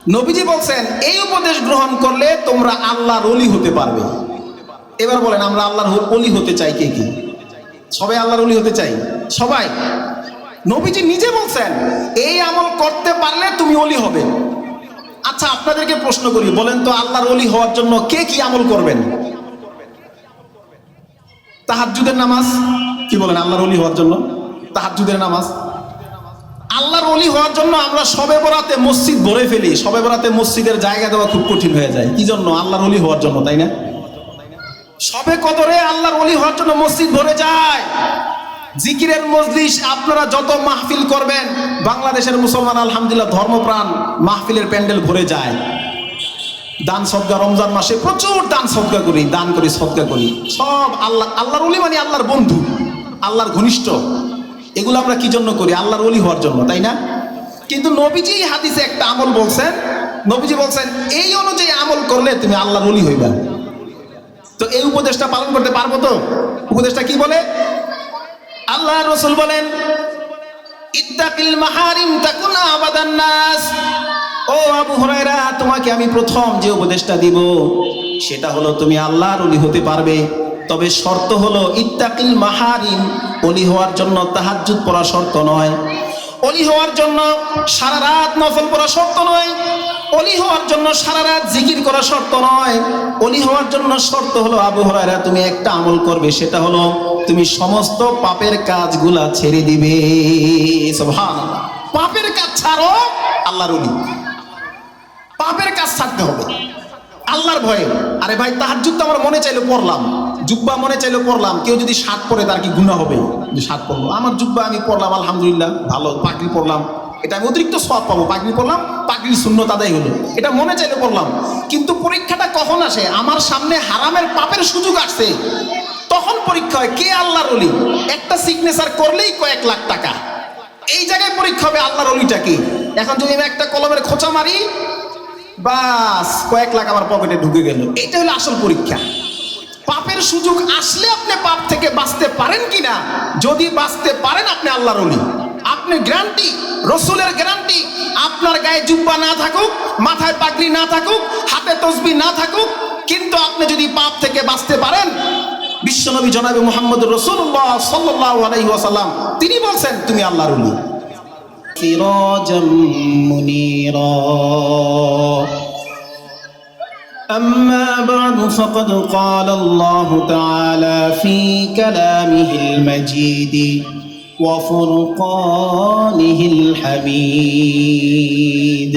নবীজি বলছেন এই উপদেশ গ্রহণ করলে তোমরা আল্লাহর ওলি হতে পারবে। এবার বলেন আমরা আল্লাহর ওলি হতে চাই কে কি? সবাই আল্লাহর ওলি হতে চাই? সবাই? নবীজি নিজে বলছেন এই আমল করতে পারলে তুমি ওলি হবে। আচ্ছা আপনাদেরকে প্রশ্ন করি, বলেন তো আল্লাহর ওলি হওয়ার জন্য কে কি আমল করবেন? তাহাজ্জুদের নামাজ। কি বলেন আল্লাহর ওলি হওয়ার জন্য? তাহাজ্জুদের নামাজ। আল্লাহর ওলি হওয়ার জন্য আমরা শবে বরাতে মসজিদ ভরে ফেলি, শবে বরাতে মসজিদের জায়গা দেওয়া খুব কঠিন হয়ে যায়। কি জন্য? আল্লাহর ওলি হওয়ার জন্য, তাই না? শবে কদরে আল্লাহর ওলি হওয়ার জন্য মসজিদ ভরে যায়। জিকিরের মজলিস আপনারা যত মাহফিল করবেন, বাংলাদেশের মুসলমান আলহামদুলিল্লাহ ধর্মপ্রাণ, মাহফিলের প্যান্ডেল ভরে যায়। দান সদকা, রমজান মাসে প্রচুর দান সদকা করি, দান করি, সদকা করি। সব আল্লাহর ওলি মানে আল্লাহর বন্ধু, আল্লাহর ঘনিষ্ঠ। এগুলো আমরা কি জন্য করি? আল্লাহর ওলি হওয়ার জন্য, তাই না? কিন্তু নবীজি হাদিসে একটা আমল বলছেন, নবীজি বলছেন এই অনুযায়ী আমল করলে তুমি আল্লাহর ওলি হইবা। তো এই উপদেশটা পালন করতে পারবো তো? উপদেশটা কি বলে? আল্লাহ রাসূল বলেন ইত্তাকিল মাহারিম তাকুন আবাদান নাস। ও আবু হুরায়রা, তোমাকে আমি প্রথম যে উপদেশটা দিব সেটা হলো তুমি আল্লাহর ওলি হতে পারবে। তবে শর্ত হলো ইত্তাকিল মাহারিম। ওলি হওয়ার জন্য তাহাজ্জুদ পড়া শর্ত নয়, ওলি হওয়ার জন্য সারা রাত নফল পড়া শর্ত নয়, ওলি হওয়ার জন্য সারা রাত জিকির করা শর্ত নয়। ওলি হওয়ার জন্য শর্ত হলো আবু হুরায়রা তুমি একটা আমল করবে, সেটা হলো তুমি সমস্ত পাপের কাজগুলা ছেড়ে দিবে। সুবহানাল্লাহ। পাপের কাজ ছাড়ো, আল্লাহর ওলি। পাপের কাজ ছাড়তে হবে আল্লাহর ভয়ে। আরে ভাই তাহাজ্জুদ তো আমার মনে চাইলে পড়লাম, জুব্বা মনে চাইলে পড়লাম। কেউ যদি শার্ট পরে তার কি গুনাহ হবে? যে শার্ট পরলো, আমার জুব্বা আমি পড়লাম আলহামদুলিল্লাহ ভালো, পাগড়ি পরলাম, এটা আমি অতিরিক্ত সওয়াব পাবো। পাগড়ি পরলাম, পাগড়ির সুন্নত আদায় হলো, এটা মনে চাইলে পড়লাম। কিন্তু পরীক্ষাটা কখন আসে? আমার সামনে হারামের পাপের সুযোগ আসছে, তখন পরীক্ষা হয় কে আল্লাহর ওলি। একটা সিগনেচার করলেই কয়েক লাখ টাকা, এই জায়গায় পরীক্ষা হবে আল্লাহর ওলিটা কি। এখন যদি আমি একটা কলমের খোঁচা মারি, বাস কয়েক লাখ আমার পকেটে ঢুকে গেল। এটা হলো আসল পরীক্ষা। পাপের সুযোগ আসলে আপনি পাপ থেকে বাঁচতে পারেন কিনা, যদি বাঁচতে পারেন আপনি আল্লাহর ওলি। আপনি গ্যারান্টি, রসুলের গ্যারান্টি, আপনার গায়ে জুব্বা না থাকুক, মাথায় পাগড়ি না থাকুক, হাতে তসবিহ না থাকুক, কিন্তু আপনি যদি পাপ থেকে বাঁচতে পারেন, বিশ্বনবী জনাবে মুহাম্মদুর রাসূলুল্লাহ সাল্লাল্লাহু আলাইহি ওয়াসাল্লাম তিনি বলছেন তুমি আল্লাহর ওলি। সিরাজাম মুনীরা। أما بعد فقد قال الله تعالى في كلامه المجيد وفرقانه الحميد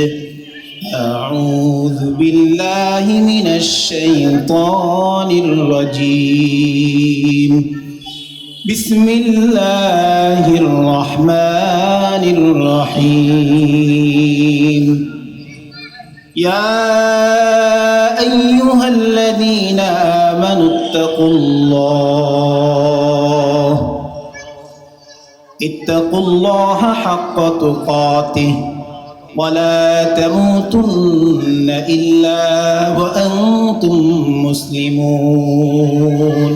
أعوذ بالله من الشيطان الرجيم بسم الله الرحمن الرحيم يا أيها الذين آمنوا اتقوا الله حق تقاته ولا تموتن إلا وأنتم مسلمون.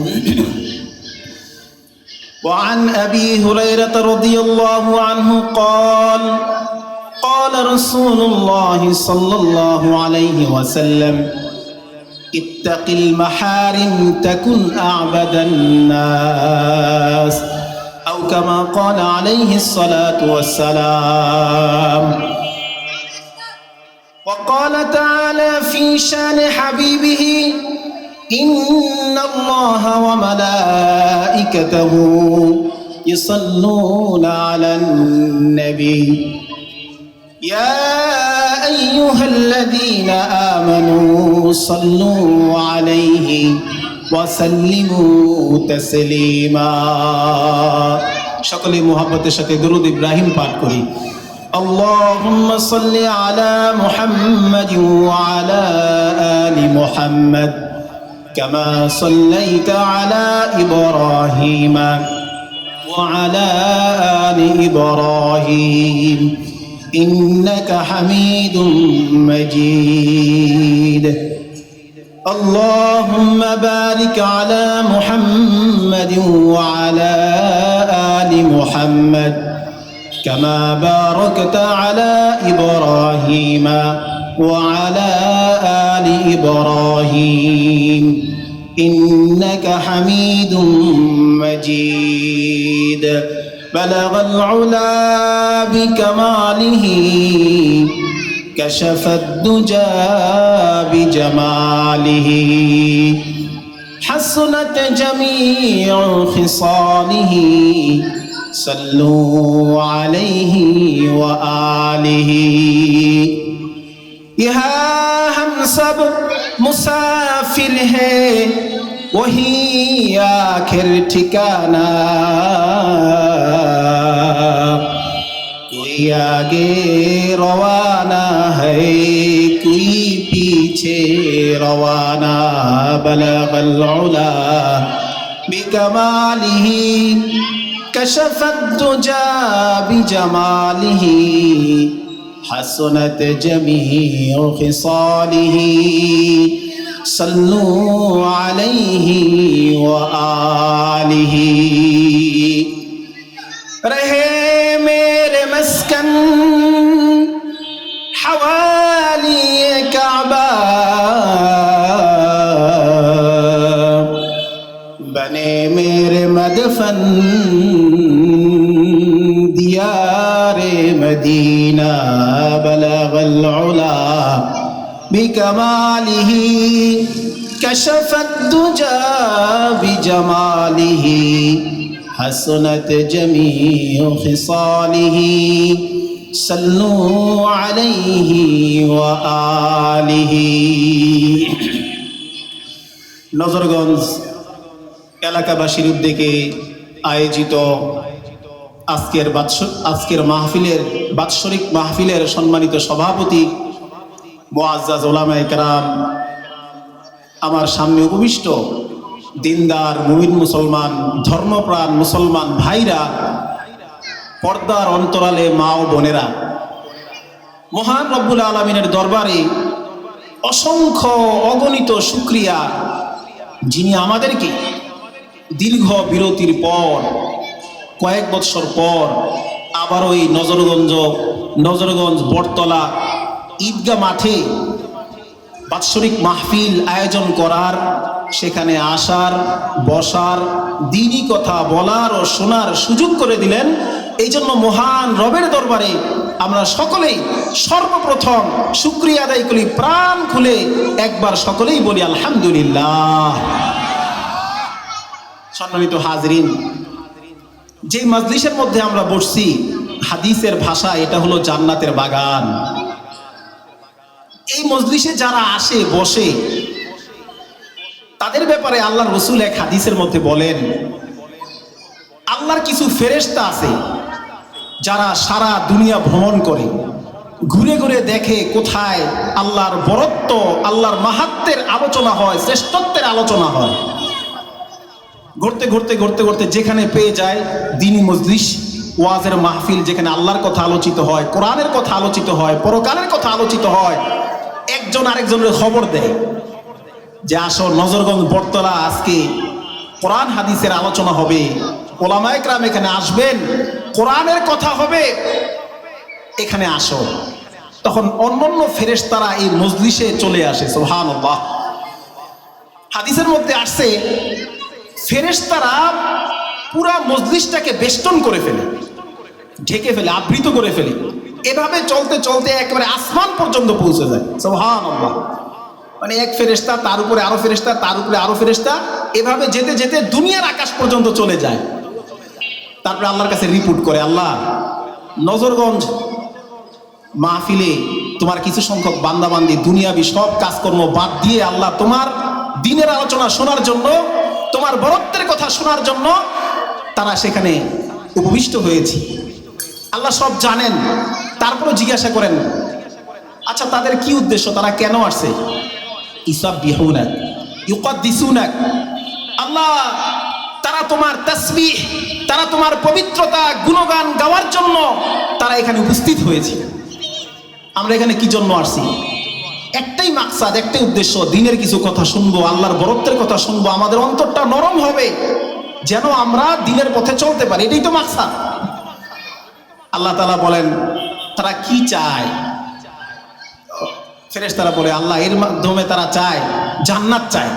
وعن أبي هريرة رضي الله عنه قال قال رسول الله صلى الله عليه وسلم اتق المحارم تكن أعبد الناس أو كما قال عليه الصلاة والسلام. وقال تعالى في شان حبيبه إن الله وملائكته يصلون على النبي يا أيها الذين آمنوا صلوا عليه وسلموا تسليما. সকলে মুহাব্বতের সাথে দরুদ ইব্রাহিম পাঠ করি। اللهم صل على محمد وعلى آل محمد كما صليت على إبراهيم وعلى آل إبراهيم إنك حميد مجيد. اللهم بارك على محمد وعلى آل محمد كما باركت على إبراهيم وعلى آل إبراهيم إنك حميد مجيد بلغ العلا بكماله كشف الدجى بجماله حسنت جميع خصاله صلوا عليه وآله यहाँ हम सब मुसाफिर हैं वही आखिर ठिकाना कोई आगे रवाना है कोई पीछे रवाना बलगल उला बिकमालिही कशफत दुजा बिजमालिही हसनत जमीउ खिसालिही सल्लू अलैहि व आलिही रहे मेरे मस्कन हवाली काबा बने मेरे मदफन दियारे मदीना बलगल उला बिकमालिही कशफत दुजा बिजमालिही हसनत जमीउ खिसालिही सल्लू अलैहि व आलिही। নজরগঞ্জ এলাকাবাসীর উদ্যোগে আয়োজিত আজকের মাহফিলের বাৎসরিক মাহফিলের সম্মানিত সভাপতি মুআজ্জাজ উলামায়ে কেরাম, আমার সামনে উপবিষ্ট দিনদার মুমিন মুসলমান ধর্মপ্রাণ মুসলমান ভাইরা, পর্দার অন্তরালে মা ও বোনেরা, মহান রব্বুল আলামিনের দরবারে অসংখ্য অগণিত শুকরিয়া, যিনি আমাদেরকে দীর্ঘ বিরতির পর কয়েক বৎসর পর আবারও এই নজরগঞ্জ বটতলা ঈদগাহ মাঠে বাৎসরিক মাহফিল আয়োজন করার, সেখানে আসার, বসার, দ্বীনি কথা বলার ও শোনার সুযোগ করে দিলেন। এই জন্য মহান রবের দরবারে আমরা সকলেই সর্বপ্রথম শুকরিয়া আদায় করি, প্রাণ খুলে একবার সকলেই বলি আলহামদুলিল্লাহ। সম্মানিত হাজরিন, যে মজলিসের মধ্যে আমরা বসছি, হাদিসের ভাষা এটা হলো জান্নাতের বাগান। এই মজলিসে যারা আসে বসে, তাদের ব্যাপারে আল্লাহর রাসূল এক হাদিসের মধ্যে বলেন, আল্লাহর কিছু ফেরেশতা আছে যারা সারা দুনিয়া ভ্রমণ করে, ঘুরে ঘুরে দেখে কোথায় আল্লাহর বরত্ব, আল্লাহর মাহাত্ম্যের আলোচনা হয়, শ্রেষ্ঠত্বের আলোচনা হয়। ঘুরতে ঘুরতে ঘুরতে ঘুরতে যেখানে পেয়ে যায় দ্বীনি মজলিস, ওয়াজের মাহফিল, যেখানে আল্লাহর কথা আলোচিত হয়, কোরআনের কথা আলোচিত হয়, পরকালের কথা আলোচিত হয়, একজন আরেকজনের খবর দেয় যে আসো নজরগঞ্জ বটতলা, আজকে কোরআন হাদিসের আলোচনা হবে, ওলামায়ে কেরাম এখানে আসবেন, কোরআনের কথা হবে, এখানে আসো। তখন অন্যান্য ফেরেশতারা এই মজলিসে চলে আসে। সুবহানাল্লাহ। হাদিসের মধ্যে আসছে ফেরেশতারা পুরা মজলিসটাকে বেষ্টন করে ফেলে, ঢেকে ফেলে, আবৃত করে ফেলে। এভাবে চলতে চলতে একেবারে আসমান পর্যন্ত পৌঁছে যায়। সুবহানাল্লাহ। মানে এক ফেরেশতা, তার উপরে আরো ফেরেশতা, তার উপরে আরো ফেরেশতা, এভাবে যেতে যেতে দুনিয়ার আকাশ পর্যন্ত চলে যায়। তারপরে আল্লাহর কাছে রিপোর্ট করে, আল্লাহ, নজরগঞ্জ মাহফিলে তোমার কিছু সংখ্যক বান্দাবান্দি দুনিয়াবি সব কাজকর্ম বাদ দিয়ে আল্লাহ তোমার দ্বীনের আলোচনা শোনার জন্য, তোমার বরত্বের কথা শোনার জন্য তারা সেখানে উপবিষ্ট হয়েছে। আল্লাহ সব জানেন, তারপরে জিজ্ঞাসা করেন, আচ্ছা তাদের কি উদ্দেশ্য, তারা কেন আসছে? ইসাব্বিহুনাক ইউকাদ্দিসুনাক, আল্লাহ তারা তোমার তাসবিহ, তারা তোমার পবিত্রতা গুণগান গাওয়ার জন্য তারা এখানে উপস্থিত হয়েছে। আমরা এখানে কি জন্য আসছি? একটাই মাকসাদ, একটাই উদ্দেশ্য, দ্বীনের কিছু কথা শুনবো, আল্লাহর বরত্বের কথা শুনবো, আমাদের অন্তরটা নরম হবে যেন আমরা দ্বীনের পথে চলতে পারি, এটাই তো মাকসাদ। আল্লাহ তাআলা বলেন তারা কি চায়? ফেরেশতারা বলে আল্লাহ এর মাধ্যমে তারা চায় জান্নাত চায়।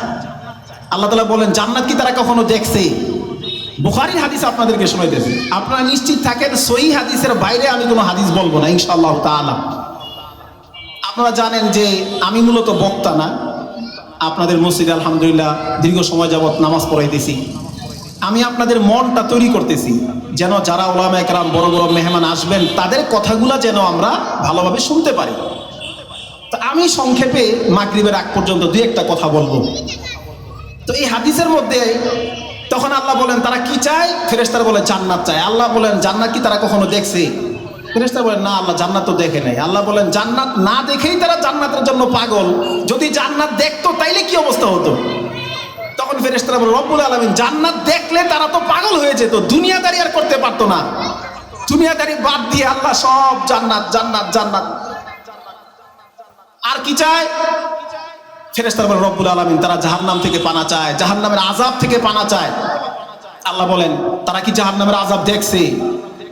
আল্লাহ তাআলা বলেন জান্নাত কি তারা কখনো দেখছে? বুখারীর হাদিস আপনাদেরকে শোনাইতেছি, আপনারা নিশ্চিত থাকেন সহিহ হাদিসের বাইরে আমি কোনো হাদিস বলবো না ইনশাআল্লাহ তাআলা। আপনারা জানেন যে আমি মূলত বক্তা না, আপনাদের মসজিদে আলহামদুলিল্লাহ দীর্ঘ সময় যাবত নামাজ পড়াইতেছি। আমি আপনাদের মনটা তৈরি করতেছি যেন যারা উলামায়ে কেরাম বড় বড় মেহমান আসবেন তাদের কথাগুলো যেন আমরা ভালোভাবে শুনতে পারি। তো আমি সংক্ষেপে মাগরিবের আগ পর্যন্ত দুই একটা কথা বলবো। তো এই হাদিসের মধ্যে তখন আল্লাহ বলেন তারা কি চায়? ফেরেশতারা বলে জান্নাত চায়। আল্লাহ বলেন জান্নাত কি তারা কখনো দেখছে? ফেরেশতারা বলেন না আল্লাহ জান্নাত তো দেখে নাই। আল্লাহ বলেন জান্নাত না দেখেই তারা জান্নাতের জন্য পাগল, যদি জান্নাত দেখতো তাইলে কি অবস্থা হতো? তখন ফেরেশতারা বলে রব্বুল আলামিন জান্নাত দেখলে তারা তো পাগল হয়ে যেত, দুনিয়াদারি আর করতে পারতো না। দুনিয়াদারি বাদ দিয়ে আল্লাহ সব জান্নাত জান্নাত জান্নাত। আর কি চায়? ফেরেশতারা বলে রব্বুল আলামিন তারা জাহান্নাম থেকে পানা চায়, জাহান্নামের আযাব থেকে পানা চায়। আল্লাহ বলেন তারা কি জাহান্নামের আযাব দেখছে?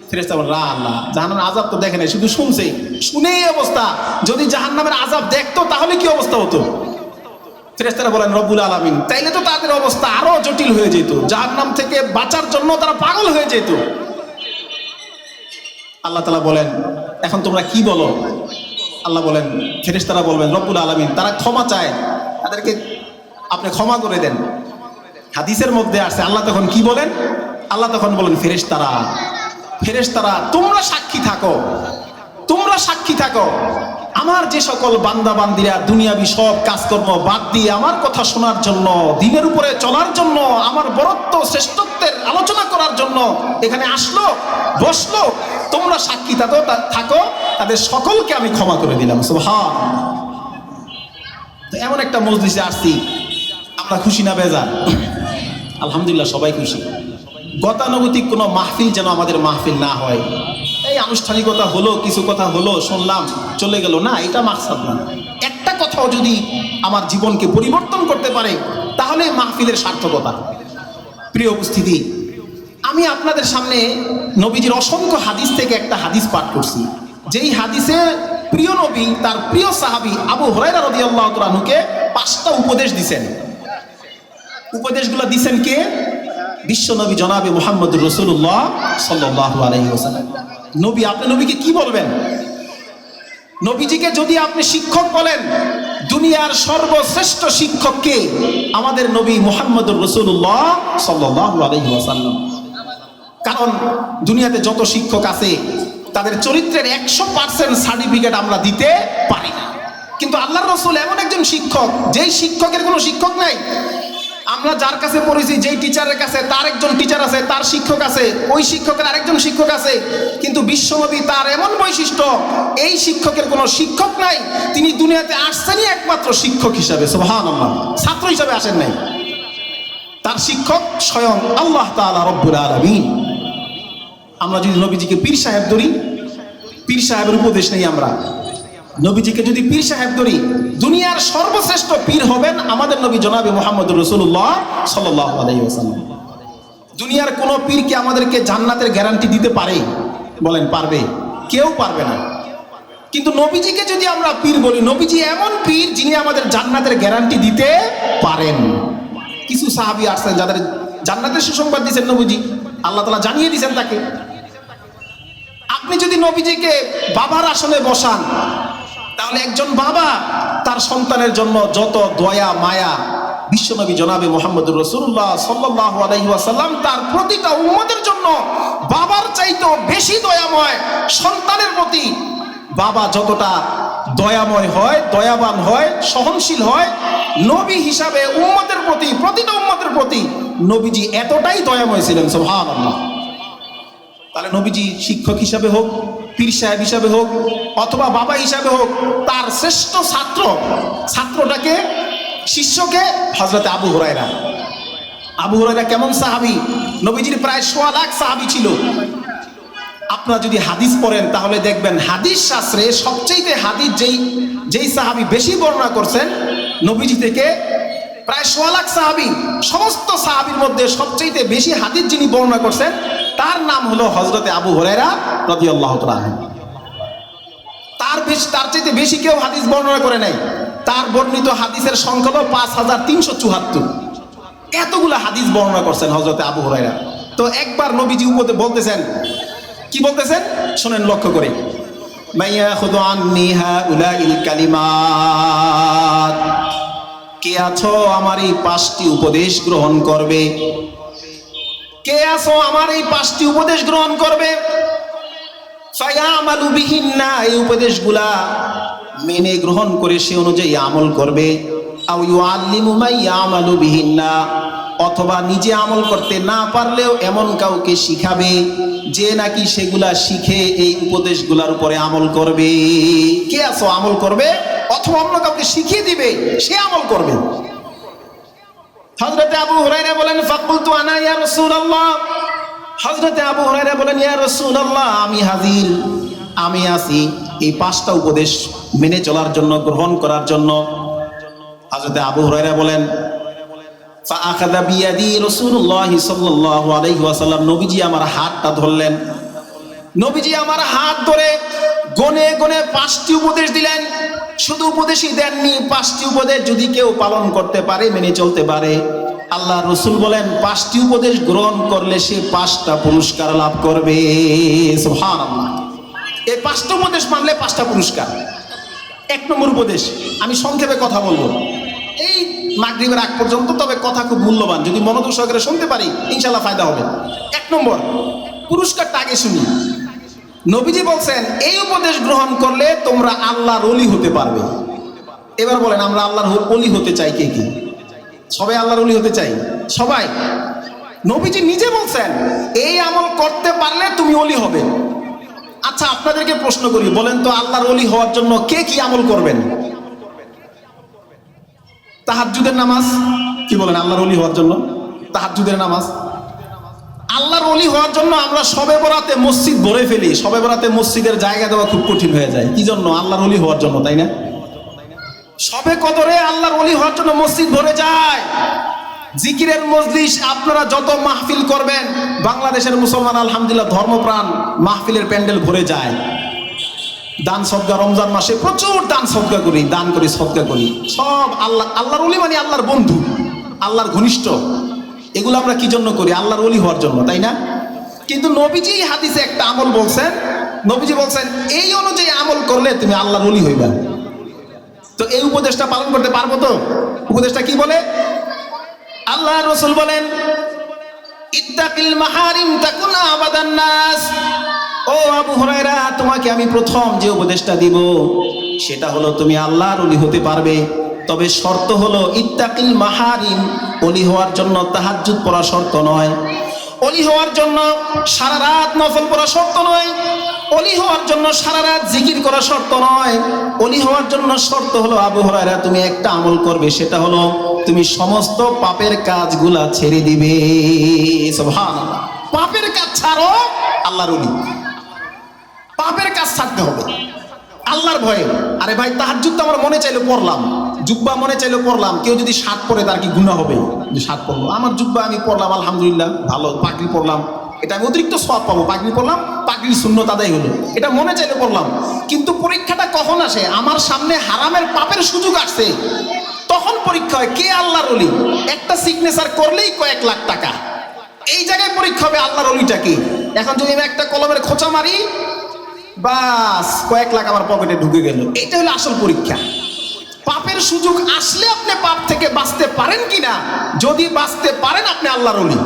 ফেরেশতারা বলে না আল্লাহ জাহান্নামের আযাব তো দেখে নাই, শুধু শুনছে। শুনেই অবস্থা, যদি জাহান্নামের আযাব দেখতো তাহলে কি অবস্থা হতো? ফেরেশতারা বলেন রব্বুল আলামিন তাইলে তো তাদের অবস্থা আরো জটিল হয়ে যেত, জাহান্নাম থেকে বাঁচার জন্য তারা পাগল হয়ে যেত। আল্লাহ তাআলা বলেন এখন তোমরা কি বলো? আল্লাহ বলেন ফেরেশতারা বলবেন রব্বুল আলামিন তারা ক্ষমা চায়, তাদেরকে আপনি ক্ষমা করে দেন। হাদিসের মধ্যে আছে আল্লাহ তখন কি বলেন? আল্লাহ তখন বলেন ফেরেশতারা ফেরেশতারা তোমরা সাক্ষী থাকো, তোমরা সাক্ষী থাকো আমার যে সকল বান্দা বান্দিরা দুনিয়াবি সব কাজকর্ম বাদ দিয়ে আমার কথা শোনার জন্য, দিনের উপরে চলার জন্য, আমার বরত্ব শ্রেষ্ঠত্বের আলোচনা করার জন্য এখানে আসলো, বসলো, তোমরা সাক্ষী থাকো তাদের সকলকে আমি ক্ষমা করে দিলাম। সুবহান। তো এমন একটা মজলিসে আসছি, আমরা খুশি না বেজার? আলহামদুলিল্লাহ সবাই খুশি। গতানুগতিক কোনো মাহফিল যেন আমাদের মাহফিল না হয়, এই আনুষ্ঠানিকতা হলো, কিছু কথা হলো, শুনলাম চলে গেল, না এটা মাকসাদ না। একটা কথাও যদি আমার জীবনকে পরিবর্তন করতে পারে তাহলে মাহফিলের সার্থকতা। প্রিয় উপস্থিতি, আমি আপনাদের সামনে নবীজির অসংখ্য হাদিস থেকে একটা হাদিস পাঠ করছি, যেই হাদিসে প্রিয় নবী তার প্রিয় সাহাবী আবু হুরায়রা রাদিয়াল্লাহু তাআলা আনহুকে 5টা উপদেশ দিয়েছেন। উপদেশগুলো দিয়েছেন কে? বিশ্ব নবী জনাবে মুহাম্মদুর রাসূলুল্লাহ সাল্লাল্লাহু আলাইহি ওয়াসাল্লাম। নবী, আপনি নবীকে কি বলবেন? নবীজিকে যদি আপনি শিক্ষক বলেন, দুনিয়ার সর্বশ্রেষ্ঠ শিক্ষক কে? আমাদের নবী মুহাম্মদুর রাসূলুল্লাহ সাল্লাল্লাহু আলাইহি ওয়াসাল্লাম। কারণ দুনিয়াতে যত শিক্ষক আছে তাদের চরিত্রের 100% সার্টিফিকেট আমরা দিতে পারি না, কিন্তু আল্লাহর রাসূল এমন একজন শিক্ষক যেই শিক্ষকের কোনো শিক্ষক নাই। আমরা যার কাছে পড়েছি, যেই টিচারের কাছে তার একজন টিচার আছে, তার শিক্ষক আছে, ওই শিক্ষকের আরেকজন শিক্ষক আছে, কিন্তু বিশ্বনবী তার এমন বৈশিষ্ট্য, এই শিক্ষকের কোনো শিক্ষক নাই, তিনি দুনিয়াতে আসছেনই একমাত্র শিক্ষক হিসাবে। সুবহানাল্লাহ, ছাত্র হিসাবে আসেন নাই। তার শিক্ষক স্বয়ং আল্লাহ তাআলা রব্বুল আলামিন। আমরা যদি নবীজিকে পীর সাহেব ধরি, পীর সাহেবের উপদেশ নেই আমরা। নবীজিকে যদি পীর সাহেব ধরি, দুনিয়ার সর্বশ্রেষ্ঠ পীর হবেন আমাদের নবী জনাবে মুহাম্মদুর রাসূলুল্লাহ সাল্লাল্লাহু আলাইহি ওয়াসাল্লাম। দুনিয়ার কোনো পীর কি আমাদেরকে জান্নাতের গ্যারান্টি দিতে পারে? বলেন পারবে? কেউ পারবে না। কিন্তু নবীজিকে যদি আমরা পীর বলি, নবীজি এমন পীর যিনি আমাদের জান্নাতের গ্যারান্টি দিতে পারেন। কিছু সাহাবী আসছেন যাদের জান্নাতের সুসংবাদ দিয়েছেন নবীজি, আল্লাহ তাআলা জানিয়ে দিয়েছেন তাকে। আপনি যদি নবীজিকে বাবার আসনে বসান, তাহলে একজন বাবা তার সন্তানের জন্য যত দয়া মায়া, বিশ্বনবী জনাবে মুহাম্মদুর রাসূলুল্লাহ সাল্লাল্লাহু আলাইহি ওয়াসাল্লাম তার প্রতিটা উম্মতের জন্য বাবার চাইতেও বেশি দয়াময় সন্তানের প্রতি। বাবা যতটা দয়াময় হয়, দয়াবান হয়, সহনশীল হয়, নবী হিসাবে উম্মতের প্রতি, প্রতিটা উম্মতের প্রতি নবীজি এতটাই দয়াময় ছিলেন। সুবহানাল্লাহ। তাহলে নবীজি শিক্ষক হিসাবে হোক, পীর সাহেব হিসাবে হোক, অথবা বাবা হিসাবে হোক, তার শ্রেষ্ঠ ছাত্রটাকে, শিষ্যকে হযরতে আবু হুরায়রা। আবু হুরায়রা কেমন সাহাবী? নবীজির প্রায় 1.25 লাখ সাহাবী ছিল। আপনারা যদি হাদিস পড়েন তাহলে দেখবেন হাদিস শাস্ত্রে সবচেয়ে হাদিস যেই সাহাবী বেশি বর্ণনা করছেন নবীজি থেকে, প্রায় 1.25 লাখ সাহাবী, সমস্ত সাহাবীর মধ্যে সবচেয়ে বেশি হাদিস যিনি বর্ণনা করছেন তার নাম হলো হযরতে আবু হুরায়রা রাদিয়াল্লাহু তাআলা আনহু। তার চাইতে বেশি কেউ হাদিস বর্ণনা করে নাই। তার বর্ণিত হাদিসের সংখ্যা হলো 5374। এতগুলা হাদিস বর্ণনা করছেন হযরতে আবু হুরায়রা। তো একবার নবীজি উপদে বলতেছেন, কি বলতেছেন শুনেন লক্ষ্য করে, মাইয়া খুযু আন্নি হাউলাইল কালিমাত, কে আছো আমার এই 5টি উপদেশ গ্রহণ করবে? কে আছো আমার এই 5টি উপদেশ গ্রহণ করবে? ফায়ামালু বিহিন্না, এই উপদেশগুলা মেনে গ্রহণ করে সে অনুযায়ী আমল করবে। আও ইউআল্লিমু মান ইয়ামালু বিহিন্না, অথবা নিজে আমল করতে না পারলেও এমন কাউকে শিখাবে যে নাকি সেগুলা শিখে এই উপদেশগুলার উপরে আমল করবে। কে আছো আমল করবে, অথবা অন্য কাউকে শিখিয়ে দিবে, সে আমল করবে। হযরতে আবু হুরায়রা বলেন, ফাকুলতু আনা ইয়া রাসূলুল্লাহ, হযরতে আবু হুরায়রা বলেন, ইয়া রাসূলুল্লাহ, আমি হাজির, আমি আছি এই 5টা উপদেশ মেনে চলার জন্য, গ্রহণ করার জন্য। হযরতে আবু হুরায়রা বলেন, ফাআখাযা বিয়াদি রাসূলুল্লাহ সাল্লাল্লাহু আলাইহি ওয়াসাল্লাম, নবীজি আমার হাতটা ধরলেন। নবীজি আমার হাত ধরে গনে গনে 5টি উপদেশ দিলেন। শুধু উপদেশই দেননি, 5টি উপদেশ যদি কেউ পালন করতে পারে, মেনে চলতে পারে, আল্লাহ রসুল বলেন 5টি উপদেশ গ্রহণ করলে সে 5টা পুরস্কার লাভ করবে। সুবহানাল্লাহ। এই 5টা উপদেশ মানলে 5টা পুরস্কার। 1 নম্বর উপদেশ, আমি সংক্ষেপে কথা বলবো এই মাগরিবের আগ পর্যন্ত, তবে কথা খুব মূল্যবান, যদি মনোযোগ সহকারে শুনতে পারি ইনশাআল্লাহ ফায়দা হবে। 1 নম্বর পুরস্কারটা আগে শুনি। নবীজি বলছেন এই উপদেশ গ্রহণ করলে তোমরা আল্লাহর ওলি হতে পারবে। এবার বলেন আমরা আল্লাহর ওলি হতে চাই কে কি? সবাই আল্লাহর ওলি হতে চাই? সবাই। নবীজি নিজে বলছেন এই আমল করতে পারলে তুমি ওলি হবে। আচ্ছা আপনাদেরকে প্রশ্ন করি, বলেন তো আল্লাহর ওলি হওয়ার জন্য কে কি আমল করবেন? তাহাজ্জুদের নামাজ, কি বলেন আল্লাহর ওলি হওয়ার জন্য? তাহাজ্জুদের নামাজ। আল্লাহর ওলি হওয়ার জন্য আমরা শবে বরাতে মসজিদ ভরে ফেলি। শবে বরাতে মসজিদের জায়গা দেওয়া খুব কঠিন হয়ে যায়। কি জন্য? আল্লাহর ওলি হওয়ার জন্য, তাই না? শবে কদরে আল্লাহর ওলি হওয়ার জন্য মসজিদ ভরে যায়। জিকিরের মজলিস আপনারা যত মাহফিল করবেন, বাংলাদেশের মুসলমান আলহামদুলিল্লাহ ধর্মপ্রাণ, মাহফিলের প্যান্ডেল ভরে যায়। দান সদকা, রমজান মাসে প্রচুর দান সদকা করি, দান করি, সদকা করি। সব আল্লাহর ওলি মানে আল্লাহর বন্ধু, আল্লাহর ঘনিষ্ঠ। এগুলো আমরা কি জন্য করি? আল্লাহর ওলি হওয়ার জন্য, তাই না? কিন্তু নবীজি হাদিসে একটা আমল বলছেন, নবীজি বলছেন এই অনুযায়ী আমল করলে তুমি আল্লাহর ওলি হইবা। তো এই উপদেশটা পালন করতে পারবো তো? উপদেশটা কি বলে? আল্লাহ রাসূল বলেন, ইত্তাকিল মাহারিম তাকুনা আবাদান নাস। ও আবু হুরায়রা, তোমাকে আমি প্রথম যে উপদেশটা দিব সেটা হলো তুমি আল্লাহর ওলি হতে পারবে। তবে শর্ত হলো ইত্তাকিল মাহারিম, ওলি হওয়ার জন্য তাহাজ্জুদ পড়া শর্ত নয়, ওলি হওয়ার জন্য সারা রাত নফল পড়া শর্ত নয়, ওলি হওয়ার জন্য সারা রাত জিকির করা শর্ত নয়। ওলি হওয়ার জন্য শর্ত হলো আবু হুরায়রা তুমি একটা আমল করবে, সেটা হলো তুমি সমস্ত পাপের কাজগুলা ছেড়ে দিবে। সুবহানাল্লাহ। পাপের কাজ ছাড়ো, আল্লাহর ওলি। পাপের কাজ ছাড়তে হবে আল্লাহর ভয়ে। আরে ভাই তাহাজ্জুদ তো আমার মনে চাইলে পড়লাম, জুব্বা মনে চাইলে পড়লাম। কেউ যদি শার্ট পরে তার কি গুনাহ হবে? যে শার্ট পরলো, আমার জুব্বা আমি পড়লাম আলহামদুলিল্লাহ ভালো, পাগড়ি পরলাম, এটা আমি অতিরিক্ত সওয়াব পাবো। পাগড়ি পরলাম, পাগড়ির সুন্নত আদায় হলো, এটা মনে চাইলে পড়লাম। কিন্তু পরীক্ষাটা কখন আসে? আমার সামনে হারামের পাপের সুযোগ আসছে, তখন পরীক্ষা হয় কে আল্লাহর ওলি। একটা সিগনেচার করলেই কয়েক লাখ টাকা, এই জায়গায় পরীক্ষা হবে আল্লাহর ওলিটা কি। এখন যদি আমি একটা কলমের খোঁচা মারি, বাস কয়েক লাখ আমার পকেটে ঢুকে গেল। এটা হলো আসল পরীক্ষা। পাপের সুযোগ আসলে আপনি পাপ থেকে বাঁচতে পারেন কিনা, যদি বাঁচতে পারেন আপনি আল্লাহর ওলি।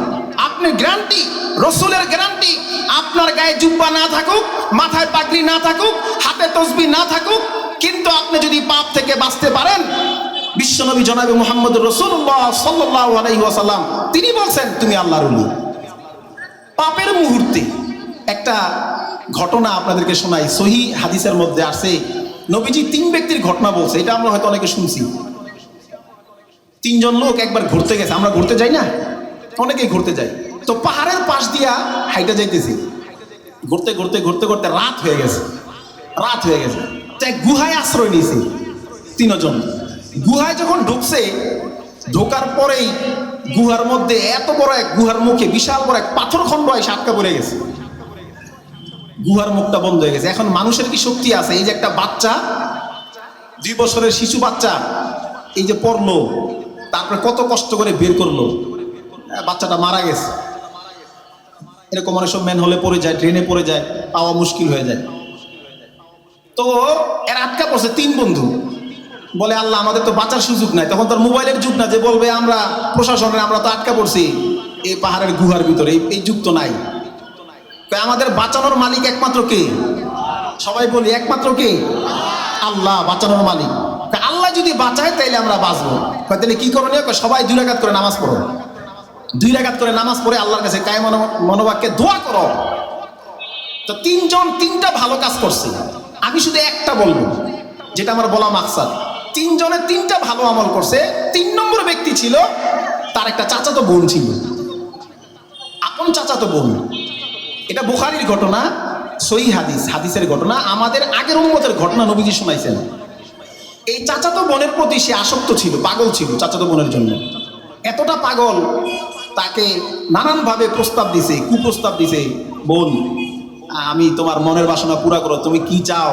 আপনি গ্যারান্টি, রসুলের গ্যারান্টি, আপনার গায়ে জুব্বা না থাকুক, মাথায় পাগড়ি না থাকুক, হাতে তসবিহ না থাকুক, কিন্তু আপনি যদি পাপ থেকে বাঁচতে পারেন, বিশ্বনবী জনাবে মুহাম্মদ রাসূলুল্লাহ সাল্লাল্লাহু আলাইহি ওয়াসাল্লাম তিনি বলছেন তুমি আল্লাহর ওলি। পাপের মুহূর্তে একটা ঘটনা আপনাদেরকে শোনাই, সহিহ হাদিসের মধ্যে আছে। নবীজি 3 ব্যক্তির ঘটনা বলছে, এটা আমরা হয়তো অনেকে শুনছি। 3 জন লোক একবার ঘুরতে গেছে। আমরা ঘুরতে যাই না, অনেকেই ঘুরতে যাই। তো পাহাড়ের পাশ দিয়া হাইটা যাইতেছি, ঘুরতে ঘুরতে ঘুরতে ঘুরতে রাত হয়ে গেছে। তো এক গুহায় আশ্রয় নিয়েছে 3 জন। গুহায় যখন ঢুকছে, ঢোকার পরেই গুহার মধ্যে এত বড় এক, গুহার মুখে বিশাল বড় এক পাথর খণ্ড এসে আটকা পড়ে গেছে। গুহার মুখটা বন্ধ হয়ে গেছে। এখন মানুষের কি শক্তি আছে? এই যে একটা বাচ্চা, 2 বছরের শিশু বাচ্চা এই যে পড়লো, তারপরে কত কষ্ট করে বের করলো, বাচ্চাটা মারা গেছে। এরকম অনেক সব ম্যান হলে পড়ে যায়, ট্রেনে পড়ে যায়, পাওয়া মুশকিল হয়ে যায়। তো এর আটকা পড়ছে 3 বন্ধু। বলে আল্লাহ আমাদের তো বাঁচার সুযোগ নাই। তখন তার মোবাইলের যুগ না যে বলবে আমরা প্রশাসনের আমরা তো আটকা পড়ছি এই পাহাড়ের গুহার ভিতরে, এই যুগ তো নাই। আমাদের বাঁচানোর মালিক একমাত্র কে? সবাই বলি একমাত্র কে? আল্লাহ বাঁচানোর মালিক। আল্লাহ যদি বাঁচায় তাইলে আমরা বাঁচবো। তাহলে কি করণীয়? সবাই 2 রাকাত করে নামাজ পড়ো। 2 রাকাত করে নামাজ পড়ে আল্লাহর কাছে কায়ে মনোবাক্যে দোয়া করো। তো 3 জন 3টা ভালো কাজ করছে। আমি শুধু একটা বলবো, যেটা আমার বলা মাকসাদ। 3 জনে 3টা ভালো আমল করছে। 3 নম্বর ব্যক্তি ছিল, তার একটা চাচাতো বোন ছিল, আপন চাচাতো বোন। এটা বুখারীর ঘটনা, সহিহ হাদিস, হাদিসের ঘটনা, আমাদের আগের উম্মতের ঘটনা নবীজি শুনাইছেন। এই চাচাতো বোনের প্রতি সে আসক্ত ছিল, পাগল ছিল চাচাতো বোনের জন্য। এতটা পাগল, তাকে নানানভাবে প্রস্তাব দিছে, কুপ্রস্তাব দিছে। বোন, আমি তোমার মনের বাসনা পুরা করো, তুমি কি চাও,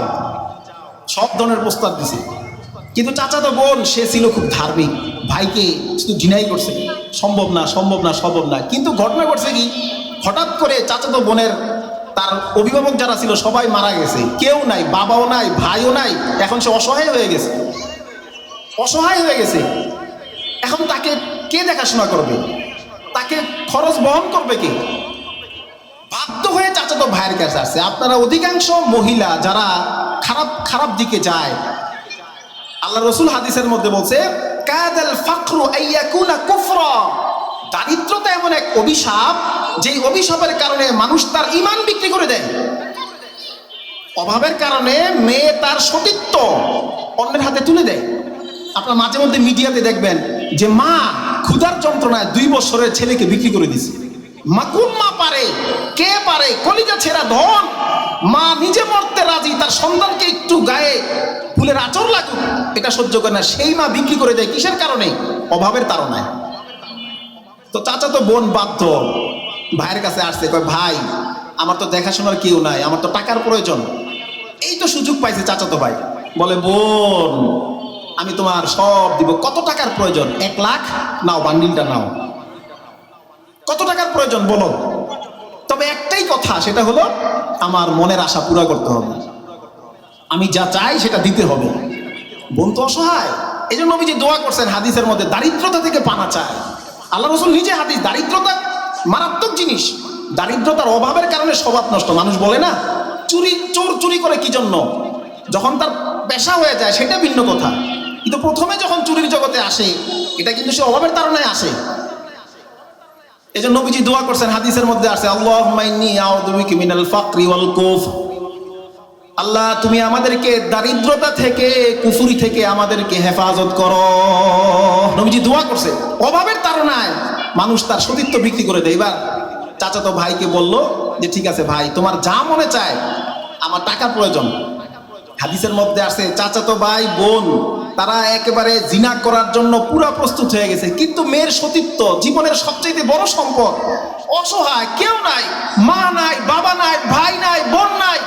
সব ধরনের প্রস্তাব দিছে। কিন্তু চাচাতো বোন সে ছিল খুব ধার্মিক, ভাইকে শুধু ঘৃণাই করছে, সম্ভব না সম্ভব না সম্ভব না। কিন্তু ঘটনা ঘটছে কি, হঠাৎ করে চাচাতো বোনের তার অভিভাবক যারা ছিল সবাই মারা গেছে, কেউ নাই, বাবাও নাই, ভাইও নাই। এখন সে অসহায় হয়ে গেছে, অসহায় হয়ে গেছে। এখন তাকে কে দেখাশোনা করবে? তাকে খরচ বহন করবে কে? বাধ্য হয়ে চাচাতো ভাইয়ের কাছে আসছে। আপনারা অধিকাংশ মহিলা যারা খারাপ খারাপ দিকে যায়, আল্লাহ রসুল হাদিসের মধ্যে বলছে কাদাল ফাকরু আইয়াকুনা কুফরা, দারিদ্রতা এমন এক অভিশাপ, যে অভিশাপের কারণে মানুষ তার ঈমান বিক্রি করে দেয়। অভাবের কারণে মেয়ে তার সতীত্ব অন্যের হাতে তুলে দেয়। আপনার মাঝে মধ্যে মিডিয়াতে দেখবেন যে মা ক্ষুধার যন্ত্রণায় 2 বছরের ছেলেকে বিক্রি করে দিছে। মা কোন মা পারে? কে পারে? কলিজা ছেঁড়া ধন। মা নিজে মরতে রাজি, তার সন্তানকে একটু গায়ে ফুলের আঁচড় লাগুক এটা সহ্য করে না, সেই মা বিক্রি করে দেয়। কিসের কারণে? অভাবের তাড়নায়। তো চাচাতো বোন বাধ্য ভাইয়ের কাছে আসছে, কয় ভাই আমার তো দেখাশোনার কেউ নাই, আমার তো টাকার প্রয়োজন। এই তো সুযোগ পাইছে চাচাতো ভাই, বলে বোন আমি তোমার সব দিব। কত টাকার প্রয়োজন? 1 লাখ নাও, বান্ডিলটা নাও। কত টাকার প্রয়োজন বলো? তবে একটাই কথা, সেটা হলো আমার মনের আশা পুরা করতে হবে, আমি যা চাই সেটা দিতে হবে। বোন তো অসহায়, এই জন্য নবীজি দোয়া করছেন হাদিসের মধ্যে, দারিদ্রতা থেকে পানা চায়। আল্লাহ রসুল নিজে হাদিস, দারিদ্রতা মারাত্মক জিনিস। দারিদ্রতার অভাবের কারণে স্বভাব নষ্ট। মানুষ বলে না চোর চুরি করে কি জন্য? যখন তার পেশা হয়ে যায় সেটা ভিন্ন কথা, কিন্তু প্রথমে যখন চুরির জগতে আসে এটা কিন্তু সে অভাবের কারণে আসে। এই জন্য নবীজি দোয়া করছেন, হাদিসের মধ্যে আছে আল্লাহুম্মা ইন্নী আউযু বিকা মিনাল ফাকরি ওয়াল কুফর, আল্লাহ তুমি আমাদেরকে দারিদ্রতা থেকে, কুফরি থেকে আমাদেরকে হেফাজত করো। নবীজি দোয়া করছে। অভাবের তাড়নায় মানুষ তার সতীত্ব বিক্রি করে দেয়। এবার চাচাতো ভাইকে বলল যে ঠিক আছে ভাই, তোমার যা মনে চায়, আমার টাকার প্রয়োজন। হাদিসের মধ্যে আছে চাচাতো ভাই বোন তারা একেবারে জিনা করার জন্য পুরা প্রস্তুত হয়ে গেছে, কিন্তু মেয়ের সতীত্ব জীবনের সবচেয়ে বড় সম্পদ। অসহায়, কেউ নাই, মা নাই, বাবা নাই, ভাই নাই, বোন নাই।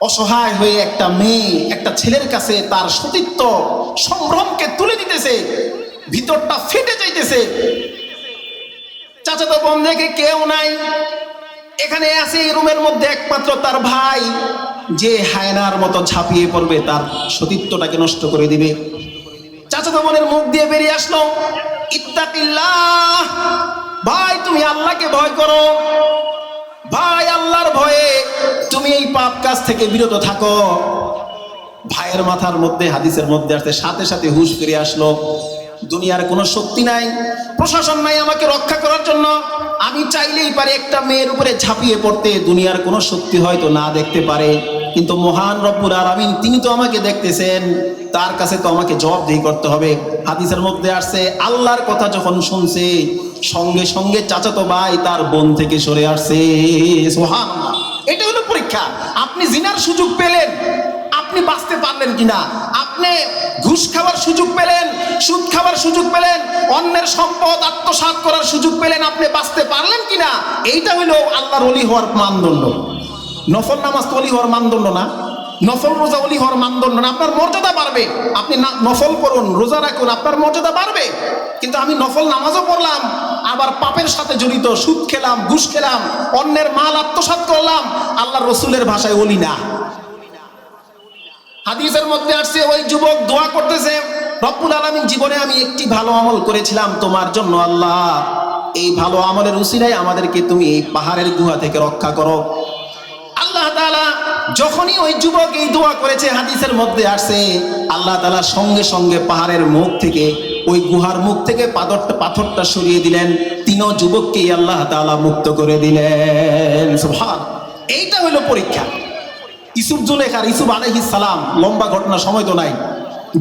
অসহায় হয়ে একটা মেয়ে একটা ছেলের কাছে তার সতীত্ব সম্ভ্রমকে তুলে দিতেছে, ভিতরটা ফেটে যাইতেছে। চাচাতো বোন দেখে কেউ নাই, এখানে আছে এই রুমের মধ্যে একমাত্র তার ভাই, যে হায়নার মতো ঝাঁপিয়ে পড়বে, তার সতীত্বটাকে নষ্ট করে দিবে। চাচাতো বোনের মুখ দিয়ে বেরিয়ে আসলো ইত্তাকিল্লাহ, ভাই তুমি আল্লাহকে ভয় করো, ভাই আল্লাহর ভয়ে তুমি এই পাপ কাজ থেকে বিরত থাকো। ভাইয়ের মাথার মধ্যে হাদিসের মধ্যে আসতে সাথে সাথে হুঁশ ফিরে আসলো, দুনিয়ার কোনো শক্তি নাই, প্রশাসন নাই আমাকে রক্ষা করার জন্য। আমি চাইলেই পারে একটা মেয়ের উপরে ঝাঁপিয়ে পড়তে, দুনিয়ার কোনো শক্তি হয়তো না দেখতে পারে, কিন্তু মহান রব্বুল আলামিন তিনি তো আমাকে দেখতেছেন, তার কাছে তো আমাকে জবাবদিহি করতে হবে। হাদিসের মধ্যে আসছে আল্লাহর কথা যখন শুনছে সঙ্গে সঙ্গে চাচাতো ভাই তার বোন থেকে সরে আসছে। সুবহানাল্লাহ। এটা হলো পরীক্ষা। আপনি জিনার সুযোগ পেলেন, আপনি আপনি বাঁচতে পারলেন কিনা? আপনি ঘুষ খাওয়ার সুযোগ পেলেন, সুদ খাওয়ার সুযোগ পেলেন, অন্যের সম্পদ আত্মসাৎ করার সুযোগ পেলেন, আপনি বাঁচতে পারলেন কিনা? এইটা হলো আল্লাহর ওলি হওয়ার মানদণ্ড। নফল নামাজ তো ওলি হওয়ার মানদণ্ড না, নফল রোজা ওলি হওয়ার মানদণ্ড না। আপনার মর্যাদা বাড়বে, আপনি নফল করুন, রোজা রাখুন, আপনার মর্যাদা বাড়বে। কিন্তু আমি নফল নামাজও পড়লাম, আবার পাপের সাথে জড়িত, সুদ খেলাম, ঘুষ খেলাম, অন্যের মাল আত্মসাৎ করলাম, আল্লাহর রসুলের ভাষায় ওলি না। হাদিসের মধ্যে আসছে, ওই যুবক দোয়া করতেছে, রব্বুল আলামিন, জীবনে আমি একটি ভালো আমল করেছিলাম তোমার জন্য, আল্লাহ এই ভালো আমলের উসিলায় আমাদেরকে তুমি এই পাহাড়ের গুহা থেকে রক্ষা করো। আল্লাহ তাআলা যখনই ওই যুবক এই দোয়া করেছে, হাদিসের মধ্যে আসছে, আল্লাহ তাআলা সঙ্গে সঙ্গে পাহাড়ের মুখ থেকে, ওই গুহার মুখ থেকে পাথরটা সরিয়ে দিলেন, তিনও যুবককেই আল্লাহ তাআলা মুক্ত করে দিলেন। সুবহান। এইটা হলো পরীক্ষা। ইউসুফ জুলেখার, ইউসুফ আলাইহিস সালাম, লম্বা ঘটনা, সময় তো নাই,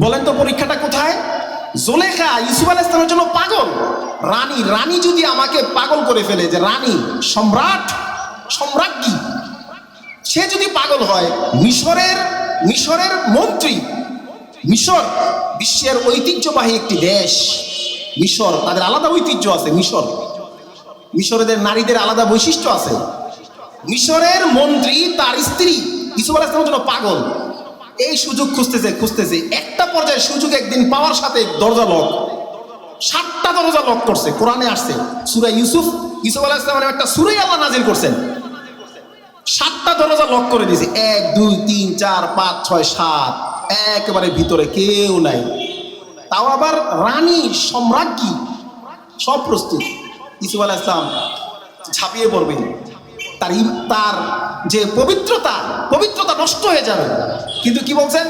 বলেন তো পরীক্ষাটা কোথায়? জুলেখা ইউসুফ আলাইহিস সালামের জন্য পাগল। রানী যদি আমাকে পাগল করে ফেলে, যে রানী, সম্রাজ্ঞী, সে যদি পাগল হয়, মিশরের মন্ত্রী, মিশর বিশ্বের ঐতিহ্যবাহী একটি দেশ, মিশর, তাদের আলাদা ঐতিহ্য আছে। মিশরের নারীদের আলাদা বৈশিষ্ট্য আছে। মিশরের মন্ত্রী, তার স্ত্রী ইউসুফ আলাইহিস সালামের জন্য পাগল। এই সুযোগ খুঁজতেছে, একটা পর্যায়ে সুযোগ একদিন পাওয়ার সাথে দরজা লক, 7টা দরজা লক করছে। কোরআনে আসছে, সূরা ইউসুফ আলাইহিস সালামের একটা সূরাই আল্লাহ নাজিল করছেন, 7টা দরজা লক করে দিয়েছে। 1 2 3 4 5 6 7, একেবারে ভিতরে কেউ নাই। তাও আবার রানী, সম্রাজ্ঞী, সব প্রস্তুত। ইউসুফ আলাইহিস সালাম ঝাঁপিয়ে পড়বেন, তার যে পবিত্রতা নষ্ট হয়ে যাবে। কিন্তু কি বলছেন?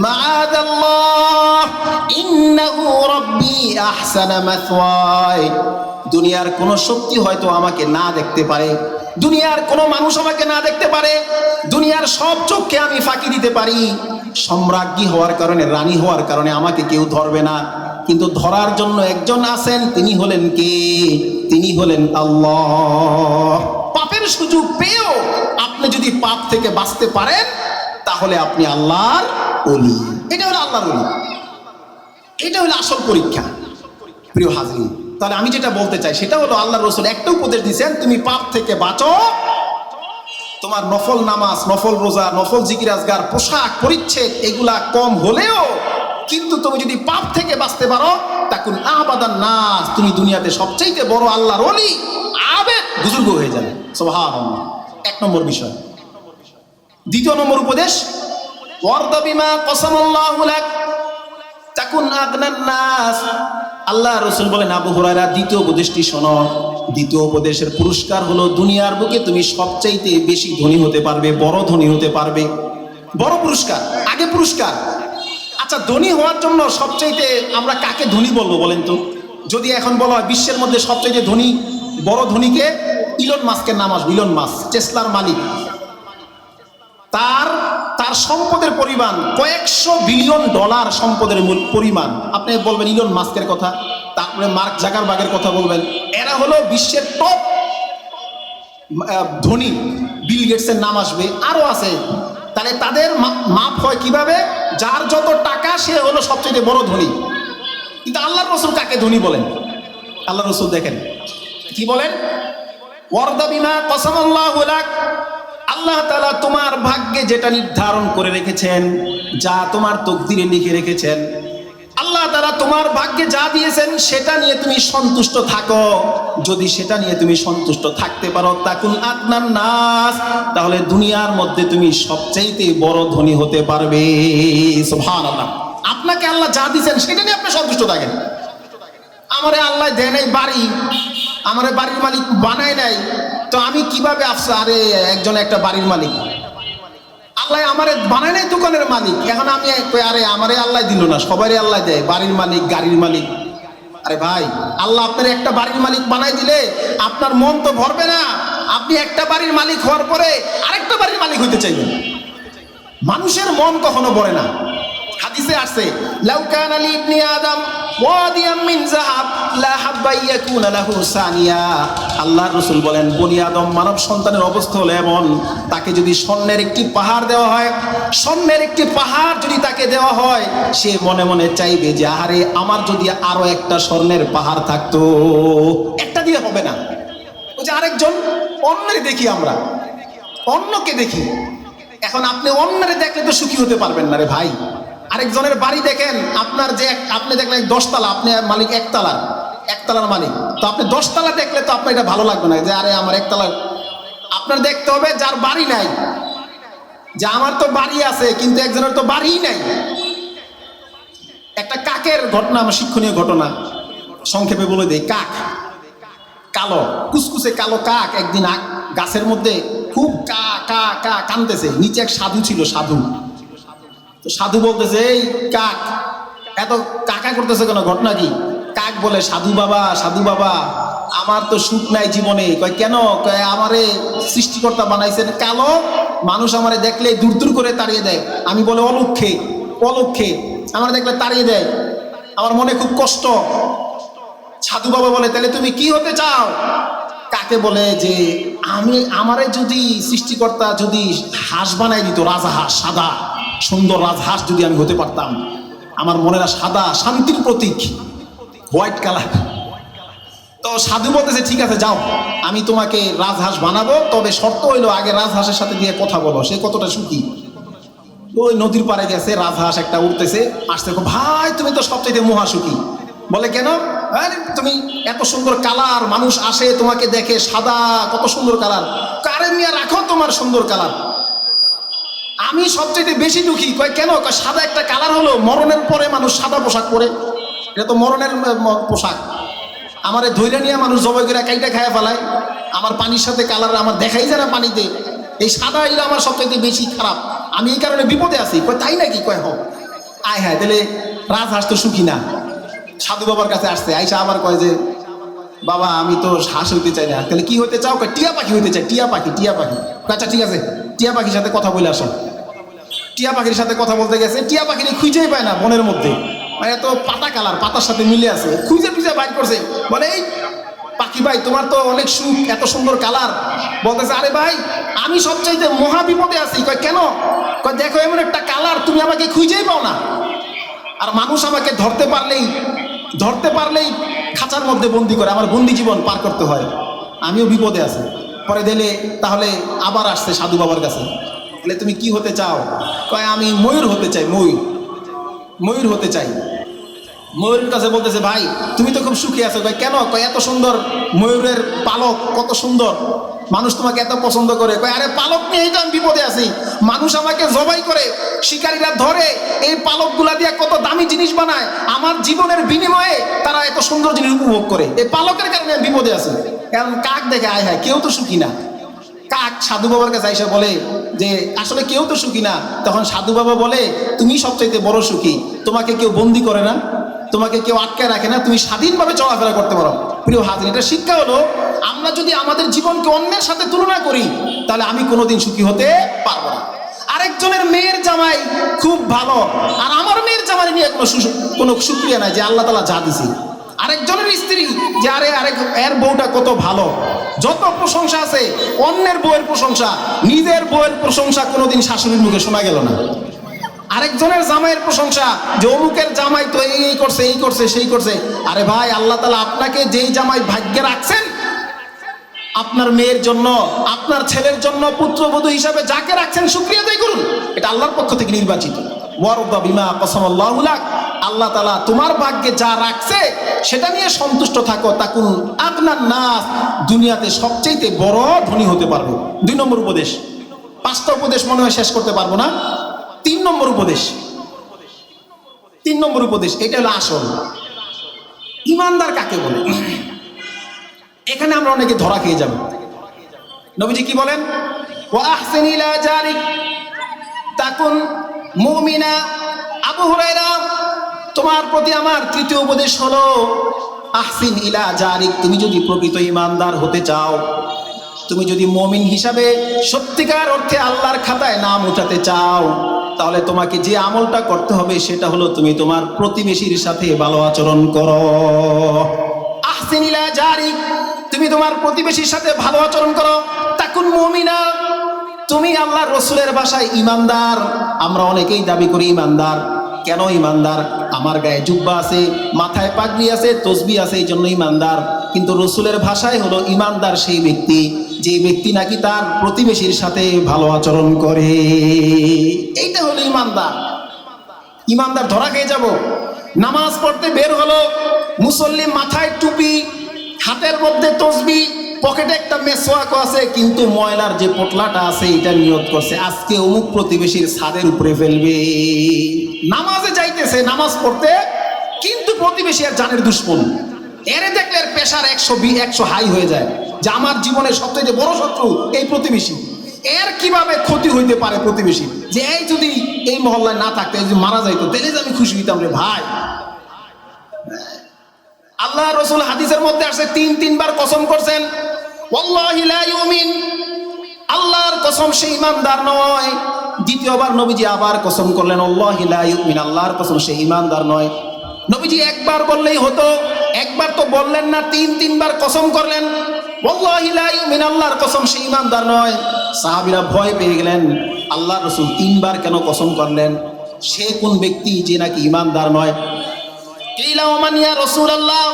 মাআদাল্লাহ ইন্নাহু রাব্বি আহসানা মাসওয়ায়। দুনিয়ার কোন শক্তি হয়তো আমাকে না দেখতে পারে, দুনিয়ার কোন মানুষ আমাকে না দেখতে পারে, দুনিয়ার সব চোখকে আমি ফাঁকি দিতে পারি, সম্রাজ্ঞী হওয়ার কারণে, রানী হওয়ার কারণে আমাকে কেউ ধরবে না। কিন্তু ধরার জন্য একজন আছেন, তিনি হলেন কে? তিনি হলেন আল্লাহ। পাপের সুযোগ পেয়েও আপনি যদি পাপ থেকে বাঁচতে পারেন, তাহলে আপনি আল্লাহর ওলি। এটা হলো আল্লাহর ওলি, এটা হলো আসল পরীক্ষা। প্রিয় হাজরিন, তাহলে আমি যেটা বলতে চাই সেটা হলো, আল্লাহর রাসূল একটা উপদেশ দিয়েছেন, তুমি পাপ থেকে বাঁচো। তোমার নফল নামাজ, নফল রোজা, নফল জিকির আজগার, পোশাক পরিচ্ছদ, এগুলা কম হলেও কিন্তু তুমি যদি পাপ থেকে বাঁচতে পারো, তাকুন আবাদান নাস, তুমি দুনিয়াতে সবচেয়ে বড় আল্লাহর ওলি, আবেদ, বুজুর্গ হয়ে যাবে। সুবহানাল্লাহ। 1 নম্বর বিষয়। 2 নম্বর উপদেশ, ওয়ারদা বিমা কসামাল্লাহু লাক তাকুন আগনান নাস। আল্লাহ রাসূল বলেন, আবু হুরায়রা, 2য় উপদেশটি শোনো। 2য় উপদেশের পুরস্কার হলো, দুনিয়ার বুকে তুমি সবচাইতে বেশি ধনী হতে পারবে, বড় ধনী হতে পারবে। বড় পুরস্কার, আগে পুরস্কার। আচ্ছা, ধনী হওয়ার জন্য সবচাইতে আমরা কাকে ধনী বলবো বলেন তো? যদি এখন বলা হয় বিশ্বের মধ্যে সবচাইতে ধনী, বড় ধনীকে, ইলন মাস্কের নাম আসবে। ইলন মাস্ক, টেসলার মালিক। তার সম্পদের পরিমাণ কয়েকশো বিলিয়ন ডলার সম্পদের পরিমাণ। আপনি বলবেন ইলন মাস্কের কথা, তারপরে মার্ক জাকারবার্গের কথা বলবেন, এরা হলো বিশ্বের টপ ধনী। বিল গেটসের নাম আসবে, আরো আছে। তাহলে তাদের মাপ হয় কিভাবে? যার যত টাকা সে হলো সবচেয়ে বড় ধনী। কিন্তু আল্লাহর রাসূল কাকে ধনী বলেন? আল্লাহর রাসূল দেখেন কি বলেন, ওয়ারদা বিমা কসামাল্লাহু লাক। আল্লাহ তাআলা তোমার ভাগ্যে যেটা নির্ধারণ করে রেখেছেন, যা তোমার তকদিরে লিখে রেখেছেন, আল্লাহ তাআলা তোমার ভাগ্যে যা দিয়েছেন সেটা নিয়ে তুমি সন্তুষ্ট থাকো। যদি সেটা নিয়ে তুমি সন্তুষ্ট থাকতে পারো, তাকুন আগনান নাস, তাহলে দুনিয়ার মধ্যে তুমি সবচাইতে বড় ধনী হতে পারবে। সুবহানাল্লাহ। আপনাকে আল্লাহ যা দিয়েছেন সেটা নিয়ে আপনি সন্তুষ্ট থাকেন। আমারে আল্লাহ দেয় নাই বাড়ি, আমারে বাড়ির মালিক বানায় নাই, তো আমি কিভাবে আরে একজন একটা বাড়ির মালিক, আল্লাহ আমারে বানায় নাই দোকানের মালিক, এখন আমি আরে আমারে আল্লাহ দিল না, সবারই আল্লাহ দেয়, বাড়ির মালিক, গাড়ির মালিক। আরে ভাই, আল্লাহ আপনার একটা বাড়ির মালিক বানাই দিলে আপনার মন তো ভরবে না। আপনি একটা বাড়ির মালিক হওয়ার পরে আরেকটা বাড়ির মালিক হইতে চাইবেন। মানুষের মন কখনো ভরে না। হাদিসে আসছে, লাউ কানা লি ইবনি আদম ওয়াদিয়াম মিন যাহাব লা হাব্বা ইয়াকুনা লাহু সানিয়া। আল্লাহর রাসূল বলেন, বনি আদম মানব সন্তানের অবস্থা হলো এমন, তাকে যদি স্বর্ণের একটি পাহাড় দেওয়া হয়, স্বর্ণের একটি পাহাড় যদি তাকে দেওয়া হয়, সে মনে মনে চাইবে যে আরে আমার যদি আরো একটা স্বর্ণের পাহাড় থাকতো। একটা দিয়ে হবে না, ওই যে আরেকজন অন্যের দেখি, আমরা অন্যকে দেখি। এখন আপনি অন্যের দেখলে তো সুখী হতে পারবেন না রে ভাই। আরেকজনের বাড়ি দেখেন, আপনার যে আপনি দেখলেন 10 তলা, আপনি মালিক একতলার মালিক, তো আপনি 10 তলা দেখলে তো আপনার এটা ভালো লাগবে না যে আরে আমার একতলার। আপনার দেখতে হবে যার বাড়ি নাই, যে আমার তো বাড়ি আছে কিন্তু একজনের তো বাড়িই নাই। একটা কাকের ঘটনা, আমার শিক্ষণীয় ঘটনা সংক্ষেপে বলে দেই। কাক, কালো কুসকুসে কালো কাক একদিন গাছের মধ্যে খুব কা কা কা কানতেছে। নিচে এক সাধু ছিল, সাধু। তো সাধু বলতেছে, এই কাক এত কাকা করতেছে কেন, ঘটনা কি? কাক বলে, সাধু বাবা আমার তো সুখ নাই জীবনে। কয় কেন? কয় আমারে সৃষ্টিকর্তা বানাইছেন কালো, মানুষ আমারে দেখলে দূর দূর করে তাড়িয়ে দেয়। আমি বলে অলক্ষে আমার দেখলে তাড়িয়ে দেয়, আমার মনে খুব কষ্ট। সাধু বাবা বলে, তাহলে তুমি কি হতে চাও? কাকে বলে যে আমারে যদি সৃষ্টিকর্তা যদি হাঁস বানাই দিত, রাজহাঁস, সাদা সুন্দর রাজহাঁস যদি আমি হতে পারতাম, আমার মনেরা সাদা, শান্তির প্রতীক, হোয়াইট কালার। তো সাধু বলতেছে, ঠিক আছে যাও, আমি তোমাকে রাজহাঁস বানাবো, তবে শর্ত হইলো আগে রাজহাঁসের সাথে দিয়ে কথা বলো, সে কতটা সুখী। ওই নদীর পাড়ে গেছে, রাজহাঁস একটা উঠতেছে, আসতে, ভাই তুমি তো সবচাইতে মহাসুখী। বলে কেন? আরে তুমি এত সুন্দর কালার, মানুষ আসে তোমাকে দেখে সাদা, কত সুন্দর কালার, কারে নিয়ে রাখো তোমার সুন্দর কালার, আমি সবচেয়ে বেশি দুঃখী। কয় কেন? কয় সাদা একটা কালার হলো, মরণের পরে মানুষ সাদা পোশাক পরে, এটা তো মরণের পোশাক। আমারে ধৈর্য নিয়ে মানুষ জবাই করে কাইটা খায়া ফেলায়, আমার পানির সাথে কালার আমার দেখাই যায় না পানিতে, এই সাদা এগুলো আমার সবচেয়ে বেশি খারাপ, আমি এই কারণে বিপদে আছি। কয় তাই নাকি? কয় হোক আয় হ্যাঁ, তাহলে রাজহাঁস তো সুখী না। সাধু বাবার কাছে আসছে, আইসা আবার কয় যে বাবা আমি তো হাঁস হইতে চাই না। তাহলে কি হইতে চাও? টিয়া পাখি হইতে চাই। টিয়া পাখি। আচ্ছা ঠিক আছে, টিয়া পাখির সাথে কথা বলে আসো। টিয়া পাখির সাথে কথা বলতে গেছে, টিয়া পাখির খুঁজেই পায় না বনের মধ্যে, মানে এত পাতা কালার, পাতার সাথে মিলে আছে, খুঁজে বাইর করছে। বলে, এই পাখি ভাই তোমার তো অনেক সুখ, এত সুন্দর কালার। বলতেছে, আরে ভাই আমি সবচাইতে মহা বিপদে আছি। কয় কেন? কয় দেখো এমন একটা কালার, তুমি আমাকে খুঁজেই পাও না, আর মানুষ আমাকে ধরতে পারলেই খাঁচার মধ্যে বন্দি করে, আমার বন্দি জীবন পার করতে হয়, আমিও বিপদে আছি। পরে দিলে তাহলে আবার আসছে সাধু বাবার কাছে, বলে তুমি কি হতে চাও? কয় আমি ময়ূর হতে চাই, ময়ূর হতে চাই। ময়ূরের কাছে বলতেছে, ভাই তুমি তো খুব সুখী আছো। কয় কেন? কয় এত সুন্দর ময়ূরের পালক, কত সুন্দর, মানুষ তোমাকে এত পছন্দ করে। কয় আরে পালক নিয়েই তো আমি বিপদে আছি, মানুষ আমাকে জবাই করে, শিকারীরা ধরে, এই পালকগুলা দিয়ে কত দামি জিনিস বানায়, আমার জীবনের বিনিময়ে তারা এত সুন্দর জিনিস উপভোগ করে, এই পালকের কারণে আমি বিপদে আছি। কারণ কাক দেখে আয় হায়, কেউ তো সুখী না। কাক সাধু বাবার কাছে আইসা বলে যে আসলে কেউ তো সুখী না। তখন সাধু বাবা বলে, তুমি সবচাইতে বড় সুখী, তোমাকে কেউ বন্দি করে না, তোমাকে কেউ আটকে রাখে না, তুমি স্বাধীনভাবে চলাফেরা করতে পারো। প্রিয় হাজির, এটা শিক্ষা হলো, আমরা যদি আমাদের জীবনকে অন্যের সাথে তুলনা করি, তাহলে আমি কোনোদিন সুখী হতে পারবো না। আরেকজনের মেয়ের জামাই খুব ভালো, আর আমার মেয়ের জামাই নিয়ে কোনো সুক্রিয়া নাই যে আল্লাহ তাআলা যা দিছে। আরেকজনের স্ত্রী যে এর বউটা কত ভালো, যত প্রশংসা আছে, অন্যের বউয়ের প্রশংসা, নিজের বউয়ের প্রশংসা কোনোদিন শাশুড়ির মুখে শোনা গেল না। আরেকজনের জামাইয়ের প্রশংসা, যে অমুকের জামাই তো এই করছে সেই করছে। আরে ভাই, আল্লাহ তাআলা আপনাকে যেই জামাই ভাগ্যে রাখছেন, আপনার মেয়ের জন্য, আপনার ছেলের জন্য, পুত্রবধূ হিসাবে যাকে রাখছেন, শুকরিয়া আদায় করুন, এটা আল্লাহর পক্ষ থেকে নির্বাচিত। ওয়ারদা বিমা কসামাল্লাহু লাক, আল্লাহ তাআলা তোমার ভাগ্যে যা রাখছে সেটা নিয়ে সন্তুষ্ট থাকো। তাকুন আগনান নাস, দুনিয়াতে সবচেয়ে বড় ধনী হতে পারবে। 2 নম্বর উপদেশ। 5টা উপদেশ মনে হয় শেষ করতে পারবো না। 3 নম্বর উপদেশ, এটা হলো আসল। ইমানদার কাকে বলে? এখানে আমরা অনেকে ধরা খেয়ে যাব। নবীজি কি বলেন? ওয়া আহসিন ইলা জারিক তাকুন মুমিনা। আবু হুরায়রা, তোমার প্রতি আমার 3য় উপদেশ হলো আহসিন ইলা জারিক, তুমি যদি প্রকৃত ইমানদার হতে চাও, তুমি যদি মুমিন হিসাবে সত্যিকার অর্থে আল্লাহর খাতায় নাম উঠাতে চাও, তাহলে তোমাকে যে আমলটা করতে হবে সেটা হলো তুমি তোমার প্রতিবেশীর সাথে ভালো আচরণ করো। আহসিন ইলা জারিক, তুমি তোমার প্রতিবেশীর সাথে ভালো আচরণ করো। তাকুন মুমিনা, তুমি আল্লাহর রসুলের ভাষায় ইমানদার। আমরা অনেকেই দাবি করি ইমানদার। কেন ইমানদার? আমার গায়ে জুব্বা আছে, মাথায় পাগড়ি আছে, তসবি আছে, এই জন্য ইমানদার। কিন্তু রসুলের ভাষায় হলো ইমানদার সেই ব্যক্তি যে ব্যক্তি নাকি তার প্রতিবেশীর সাথে ভালো আচরণ করে। এইটা হলো ইমানদার। ইমানদার ধরা খেয়ে যাব। নামাজ পড়তে বের হলো, মুসল্লি মাথায় টুপি, হাতের মধ্যে তসবি, পকেটে একটা মেসওয়াকও আছে, কিন্তু ময়লার যে পোটলাটা আছে এটা নিয়ত করছে আজকে অমুক প্রতিবেশীর ছাদের উপরে ফেলবে। নামাজে যাইতেছে নামাজ পড়তে, কিন্তু প্রতিবেশী আর জানের দুশ্মন। এরে দেখলে এর প্রেশার 100 হাই হয়ে যায় যে আমার জীবনের সবথেকে বড় শত্রু এই প্রতিবেশী। এর কিভাবে ক্ষতি হইতে পারে প্রতিবেশী, যে এই যদি এই মহল্লায় না থাকতে যদি মারা যাইতো তাহলে যে আমি খুশি হইতাম রে ভাই। আল্লাহ রসুল হাদিসের মধ্যে আসে তিনবার কসম করছেন, ওয়াল্লাহি লা ইউমিন, আল্লাহর কসম সে ইমানদার নয়। দ্বিতীয়বার নবীজি আবার কসম করলেন, ওয়াল্লাহি লা ইউমিন, আল্লাহর কসম সে ইমানদার নয়। নবীজি একবার বললেই হতো, একবার তো বললেন না, তিনবার কসম করলেন, ওয়াল্লাহি লা ইউমিন, আল্লাহর কসম সে ইমানদার নয়। সাহাবীরা ভয় পেয়ে গেলেন, আল্লাহর রাসূল তিনবার কেন কসম করলেন? সে কোন ব্যক্তি যে নাকি ইমানদার নয়? কিলা ওমান ইয়া রাসূলুল্লাহ,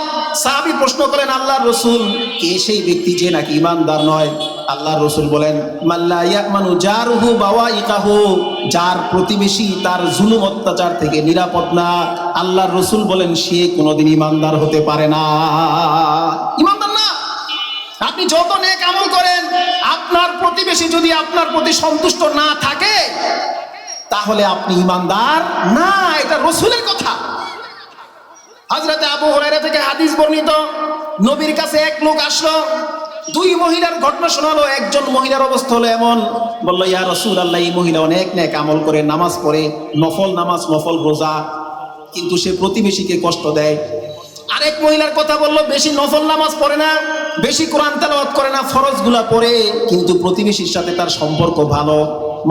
সাহাবী প্রশ্ন করেন, আল্লাহর রাসূল কে সেই ব্যক্তি যে নাকি ইমানদার নয়? আল্লাহর রাসূল বলেন, মাল্লা ইয়ামানু জারুহু বাওয়াইকাহু, যার প্রতিবেশী তার জুলুম অত্যাচার থেকে নিরাপদ না। আল্লাহর রাসূল বলেন সে কোনোদিন ইমানদার হতে পারে না। ইমানদার না। আপনি যত নেক আমল করেন, আপনার প্রতিবেশী যদি আপনার প্রতি সন্তুষ্ট না থাকে তাহলে আপনি ইমানদার না। এটা রাসূলের কথা। হযরত আবু হুরায়রা থেকে হাদিস বর্ণিত, নবীর কাছে এক লোক আসলো, দুই মহিলার ঘটনা শোনালো। একজন মহিলার অবস্থা হলো এমন, বলল, ইয়া রাসূলুল্লাহ, এই মহিলা অনেক নেক আমল করে, নামাজ পড়ে, নফল নামাজ, নফল রোজা, কিন্তু সে প্রতিবেশীকে কষ্ট দেয়। আরেক মহিলার কথা বললো, বেশি নফল নামাজ পড়ে না, বেশি কোরআন তেলাওয়াত করে না, ফরজগুলা পড়ে, কিন্তু প্রতিবেশীর সাথে তার সম্পর্ক ভালো।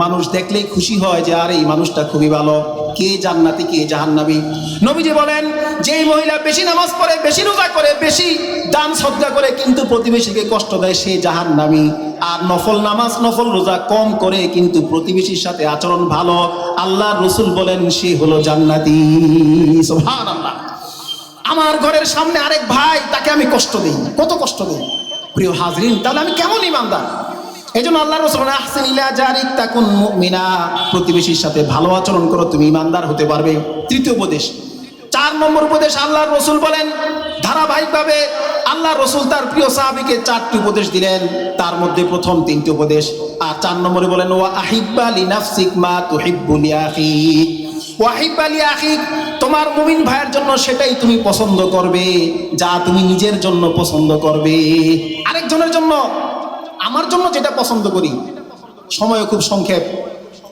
মানুষ দেখলেই খুশি হয় যে আর এই মানুষটা খুবই ভালো। কে জান্নাতি কে জাহান্নামী? নবীজি বলেন, যেই মহিলা বেশি নামাজ পড়ে, বেশি রোজা করে, বেশি দান সদকা করে, কিন্তু প্রতিবেশীকে কষ্ট দেয়, সে জাহান্নামী। আর নফল নামাজ নফল রোজা কম করে, কিন্তু প্রতিবেশীর সাথে আচরণ ভালো, আল্লাহর রাসূল বলেন সে হলো জান্নাতি। সুবহানাল্লাহ। আমার ঘরের সামনে আরেক ভাই, তাকে আমি কষ্ট দিই, কত কষ্ট দিই। প্রিয় হাজরিন, তাহলে আমি কেমন ইমানদার? এই জন্য আল্লাহর রাসূল বলেন, আহসিন ইলা জারিক তাকুন মুমিনা, প্রতিবেশীর সাথে ভালো আচরণ করো, তুমি ইমানদার হতে পারবে। তৃতীয় উপদেশ। 4 নম্বর উপদেশ আল্লাহর রাসূল বলেন, ধারাবাহিকভাবে আল্লাহর রাসূল তার প্রিয় সাহাবীকে 4টি উপদেশ দিলেন, তার মধ্যে প্রথম 3টি উপদেশ। আর 4 নম্বরে বলেন, ওয়া আহিব্বা লিনাফসিক মা তুহিব্বু লিআখিক, ওয়া আহিব্বা লিআখিক, তোমার মুমিন ভাইয়ের জন্য সেটাই তুমি পছন্দ করবে যা তুমি নিজের জন্য পছন্দ করবে। আরেকজনের জন্য, আমার জন্য যেটা পছন্দ করি। সময় খুব সংক্ষেপ,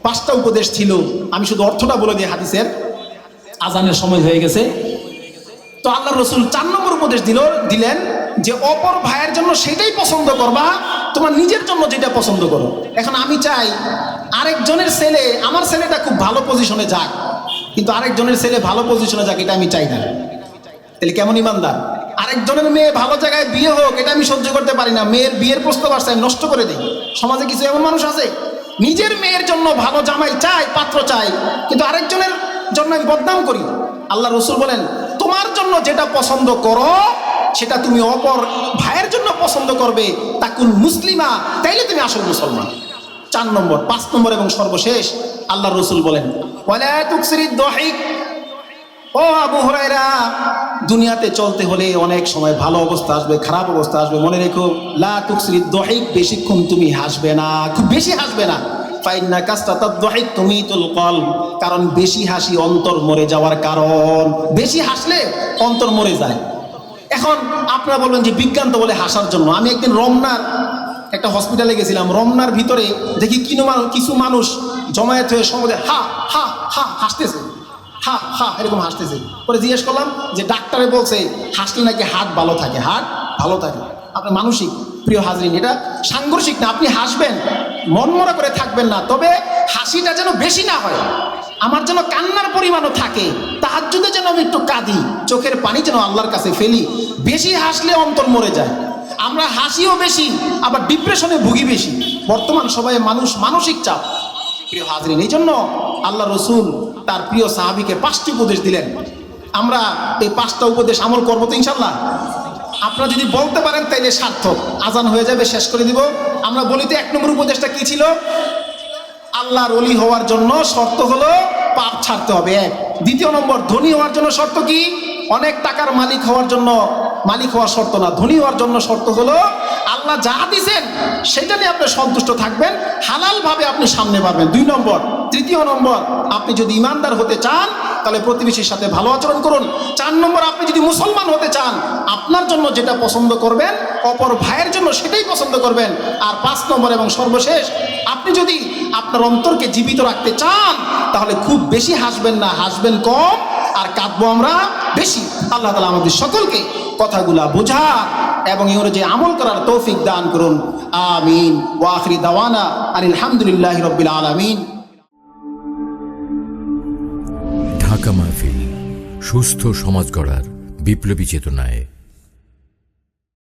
5টা উপদেশ ছিল, আমি শুধু অর্থটা বলে দিই হাদিসের, আজানের সময় হয়ে গেছে। তো আল্লাহর রাসূল 4 নম্বর উপদেশ দিলেন যে অপর ভাইয়ের জন্য সেটাই পছন্দ করবা, তোমার নিজের জন্য যেটা পছন্দ করো। এখন আমি চাই আরেকজনের ছেলে, আমার ছেলেটা খুব ভালো পজিশনে যাক, কিন্তু আরেকজনের ছেলে ভালো পজিশনে যাক, এটা আমি চাই না। তাহলে কেমন ইমানদার? আরেকজনের মেয়ে ভালো জায়গায় বিয়ে হোক, এটা আমি সহ্য করতে পারি না, মেয়ের বিয়ের প্রস্তাব আসছে আমি নষ্ট করে দিই। সমাজে কিছু এমন মানুষ আছে, নিজের মেয়ের জন্য ভালো জামাই চাই, পাত্র চাই, কিন্তু আরেকজনের জন্য আমি বদনাম করি। আল্লাহ রাসূল বলেন, তোমার জন্য যেটা পছন্দ করো সেটা তুমি অপর ভাইয়ের জন্য পছন্দ করবে, তাকুন মুসলিমা, তাইলে তুমি আসল মুসলমান। 4 নম্বর। 5 নম্বর এবং সর্বশেষ আল্লাহ রাসূল বলেন, ওয়ালা তুকসিরিদ দহিক, ও আবু হুরায়রা, দুনিয়াতে চলতে হলে অনেক সময় ভালো অবস্থা আসবে, খারাপ অবস্থা আসবে, মনে রেখো, লা তুকসিরিদ দহিক, বেশিক্ষণ তুমি হাসবে না, খুব বেশি হাসবে না। ফাইন্না কাসরাতাদ দহিক তুমিতুল কলব, কারণ বেশি হাসি অন্তর মরে যাওয়ার কারণ। বেশি হাসলে অন্তর মরে যায়। এখন আপনারা বলবেন যে বিজ্ঞান তো বলে হাসার জন্য। আমি একদিন রমনার একটা হসপিটালে গেছিলাম, রমনার ভিতরে দেখি কিছু মানুষ জমায়েত হয়ে সমাজে হা হা হা হাসতেছে, হা হা এরকম হাসতেছে। পরে জিজ্ঞেস করলাম যে ডাক্তারে বলছে হাসলে নাকি হার্ট ভালো থাকে, হার্ট ভালো থাকে। আপনার মানসিক। প্রিয় হাজরিন, এটা সাংঘর্ষিক না, আপনি হাসবেন, মনমরা করে থাকবেন না, তবে হাসিটা যেন বেশি না হয়। আমার যেন কান্নার পরিমাণও থাকে, তাহাজ্জুদে যেন আমি একটু কাঁদি, চোখের পানি যেন আল্লাহর কাছে ফেলি। বেশি হাসলে অন্তর মরে যায়। আমরা হাসিও বেশি, আবার ডিপ্রেশনে ভুগি বেশি। বর্তমান সবাই মানুষ মানসিক চাপ। প্রিয় হাজরিন, এই জন্য আল্লাহ রসুল তার প্রিয় সাহাবীকে 5টি উপদেশ দিলেন। আমরা এই 5টা উপদেশ আমল করবো তো ইনশাল্লাহ। আপনারা যদি বলতে পারেন তাইলে সার্থক। আজান হয়ে যাবে, শেষ করে দিব। আমরা বলি তো 1 নম্বর উপদেশটা কি ছিল? আল্লাহর ওলি হওয়ার জন্য শর্ত হলো পাপ ছাড়তে হবে, 1। 2 নম্বর, ধনী হওয়ার জন্য শর্ত কি? অনেক টাকার মালিক হওয়ার জন্য, মালিক হওয়ার শর্ত না, ধনী হওয়ার জন্য শর্ত হলো আল্লাহ যা দিছেন সেটা নিয়ে আপনি সন্তুষ্ট থাকবেন, হালাল ভাবে আপনি সামনে বাড়বেন। 2 নম্বর। 3 নম্বর, আপনি যদি ইমানদার হতে চান তাহলে প্রতিবেশীর সাথে ভালো আচরণ করুন। 4 নম্বর, আপনি যদি মুসলমান হতে চান আপনার জন্য যেটা পছন্দ করবেন অপর ভাইয়ের জন্য সেটাই পছন্দ করবেন। আর 5 নম্বর এবং সর্বশেষ, আপনি যদি আপনার অন্তরকে জীবিত রাখতে চান তাহলে খুব বেশি হাসবেন না, হাসবেন কম, আর কাঁদবো আমরা বেশি। আল্লাহ তাআলা আমাদের সকলকে কথাগুলা বোঝা এবং এর যে আমল করার তৌফিক দান করুন। আমিন। ওয়া আখিরি দাওয়ানা আনিল হামদুলিল্লাহি রাব্বিল আলামিন। ঢাকা মাহফিল, সুস্থ সমাজ গড়ার বিপ্লবী চেতনায়।